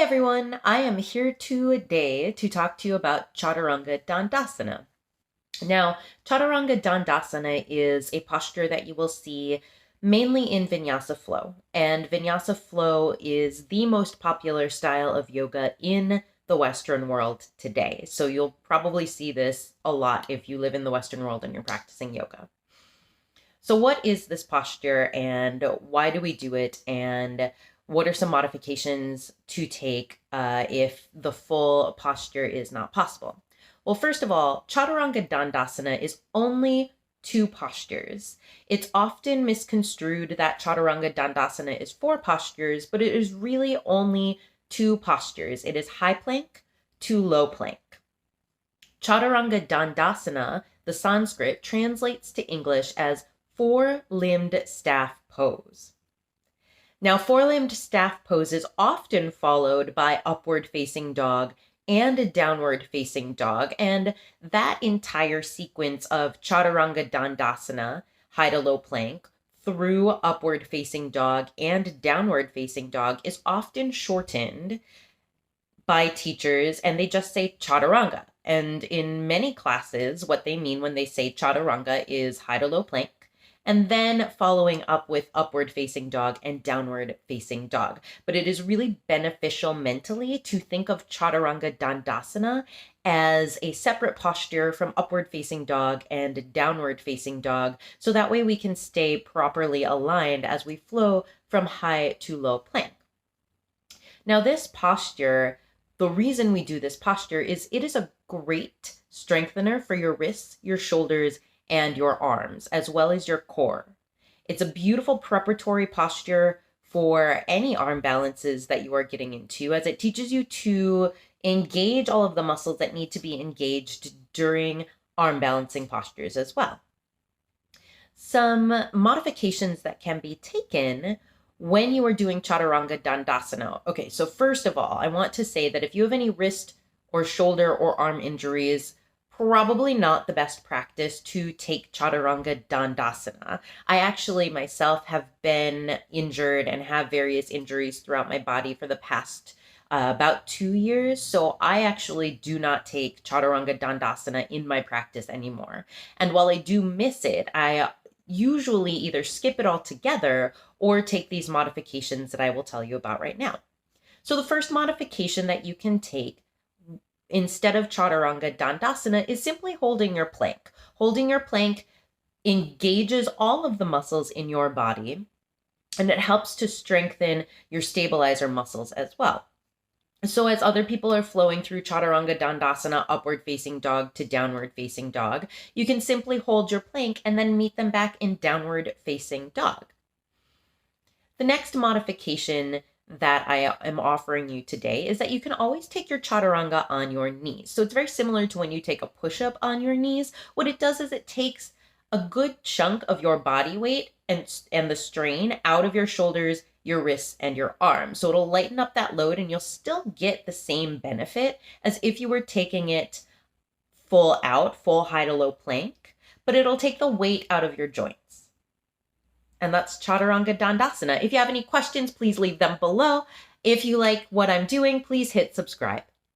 everyone, I am here today to talk to you about Chaturanga Dandasana. Now, Chaturanga Dandasana is a posture that you will see mainly in Vinyasa flow, and Vinyasa flow is the most popular style of yoga in the Western world today. So you'll probably see this a lot if you live in the Western world and you're practicing yoga. So what is this posture and why do we do it, and what are some modifications to take if the full posture is not possible? Well, first of all, Chaturanga Dandasana is only two postures. It's often misconstrued that Chaturanga Dandasana is four postures, but it is really only two postures. It is high plank to low plank. Chaturanga Dandasana, the Sanskrit, translates to English as four-limbed staff pose. Now, four-limbed staff pose is often followed by upward-facing dog and a downward-facing dog, and that entire sequence of Chaturanga Dandasana, high to low plank, through upward-facing dog and downward-facing dog is often shortened by teachers, and they just say Chaturanga. And in many classes, what they mean when they say Chaturanga is high to low plank, and then following up with upward facing dog and downward facing dog. But it is really beneficial mentally to think of Chaturanga Dandasana as a separate posture from upward facing dog and downward facing dog. So that way we can stay properly aligned as we flow from high to low plank. Now this posture, the reason we do this posture is it is a great strengthener for your wrists, your shoulders, and your arms, as well as your core. It's a beautiful preparatory posture for any arm balances that you are getting into, as it teaches you to engage all of the muscles that need to be engaged during arm balancing postures as well. Some modifications that can be taken when you are doing Chaturanga Dandasana. Okay, so first of all, I want to say that if you have any wrist or shoulder or arm injuries, probably not the best practice to take Chaturanga Dandasana. I actually myself have been injured and have various injuries throughout my body for the past about 2 years. So I actually do not take Chaturanga Dandasana in my practice anymore. And while I do miss it, I usually either skip it altogether or take these modifications that I will tell you about right now. So the first modification that you can take instead of Chaturanga Dandasana is simply holding your plank. Holding your plank engages all of the muscles in your body, and it helps to strengthen your stabilizer muscles as well. So as other people are flowing through Chaturanga Dandasana, upward facing dog to downward facing dog, you can simply hold your plank and then meet them back in downward facing dog. The next modification that I am offering you today is that you can always take your Chaturanga on your knees. So it's very similar to when you take a push-up on your knees. What it does is it takes a good chunk of your body weight and the strain out of your shoulders, your wrists, and your arms. So it'll lighten up that load and you'll still get the same benefit as if you were taking it full out, full high to low plank, but it'll take the weight out of your joints. And that's Chaturanga Dandasana. If you have any questions, please leave them below. If you like what I'm doing, please hit subscribe.